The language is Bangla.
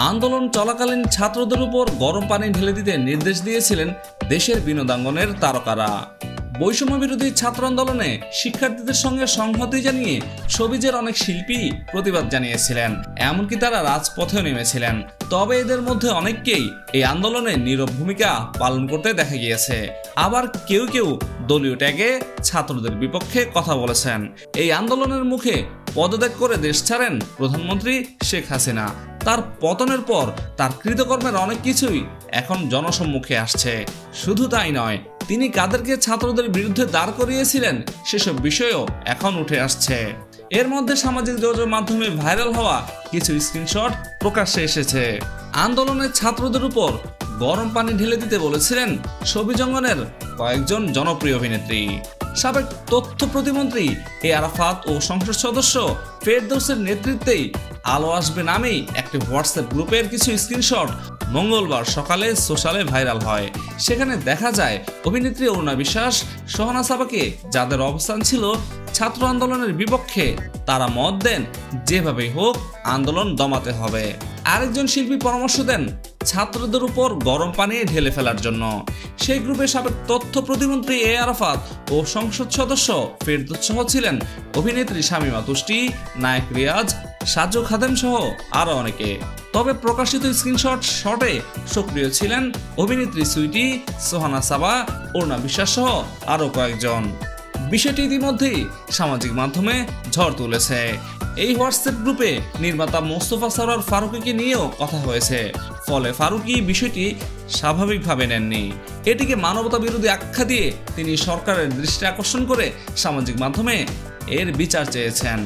আন্দোলন চলাকালীন ছাত্রদের উপর গরম পানি ঢেলে দিতে নির্দেশ দিয়েছিলেন দেশের বিনোদাঙ্গনের তারকারা। বৈষম্য বিরোধী ছাত্র আন্দোলনে শিক্ষার্থীদের সঙ্গে সংহতি জানিয়ে সবিজের অনেক শিল্পী প্রতিবাদ জানিয়েছিলেন, এমনকি তারা রাজপথেও নেমেছিলেন। তবে এদের মধ্যে অনেককেই এই আন্দোলনে নীরব ভূমিকা পালন করতে দেখা গিয়েছে। আবার কেউ কেউ দলীয় ট্যাগে ছাত্রদের বিপক্ষে কথা বলেছেন। এই আন্দোলনের মুখে পদত্যাগ করে দেশ ছাড়েন প্রধানমন্ত্রী শেখ হাসিনা। তার পতনের পর তার কৃতকর্মের অনেক কিছুই এখন জনসম্মুখে আসছে। শুধু তাই নয়, তিনি কাদেরকে ছাত্রদের বিরুদ্ধে দাঁড় করিয়েছিলেন সেসব বিষয়ও এখন উঠে আসছে। এর মধ্যে সামাজিক যোগাযোগ মাধ্যমে ভাইরাল হওয়া কিছু স্ক্রিনশট প্রকাশ্যে এসেছে। আন্দোলনের ছাত্রদের উপর গরম পানি ঢেলে দিতে বলেছিলেন সবিজ অঙ্গনের কয়েকজন জনপ্রিয় অভিনেত্রী। সাবেক তথ্য প্রতিমন্ত্রী এ আরাফাত ও সংসদ সদস্য ফেরদৌসের নেতৃত্বেই আলো আসবে নামেই একটি হোয়াটসঅ্যাপ গ্রুপের কিছু স্ক্রিনশট মঙ্গলবার সকালে সোশ্যালে ভাইরাল হয়। সেখানে দেখা যায় অভিনেত্রী অরুণা বিশ্বাস, সোহানা সাবাকে, যাদের অবস্থান ছিল ছাত্র আন্দোলনের বিপক্ষে, তারা মত দেন যেভাবেই হোক আন্দোলন দমাতে হবে। আরেকজন শিল্পী পরামর্শ দেন ছাত্রদের উপর গরম পানি ঢেলে ফেলার জন্য। সেই গ্রুপে সাবেক তথ্য প্রতিমন্ত্রী এ আরাফাত ও সংসদ সদস্য ফেরদৌস সহ ছিলেন অভিনেত্রী শামীমা তুষ্টি, নায়ক রিয়াজ, সাজু খাদেম সহ আরো অনেকে। তবে প্রকাশিত স্ক্রিনশট শটে সক্রিয় ছিলেন অভিনেত্রী সুইটি, সোহানা সাবা, অরুণা বিশ্বাস সহ আরো কয়েকজন। বিষয়টি ইতিমধ্যেই সামাজিক মাধ্যমে ঝড় তুলেছে। এই হোয়াটসঅ্যাপ গ্রুপে নির্মাতা মোস্তফা সরোয়ার ফারুকীকে নিয়েও কথা হয়েছে। ফলে ফারুকী বিষয়টি স্বাভাবিকভাবে নেননি। এটিকে মানবতা বিরোধী আখ্যা দিয়ে তিনি সরকারের দৃষ্টি আকর্ষণ করে সামাজিক মাধ্যমে এর বিচার চেয়েছেন।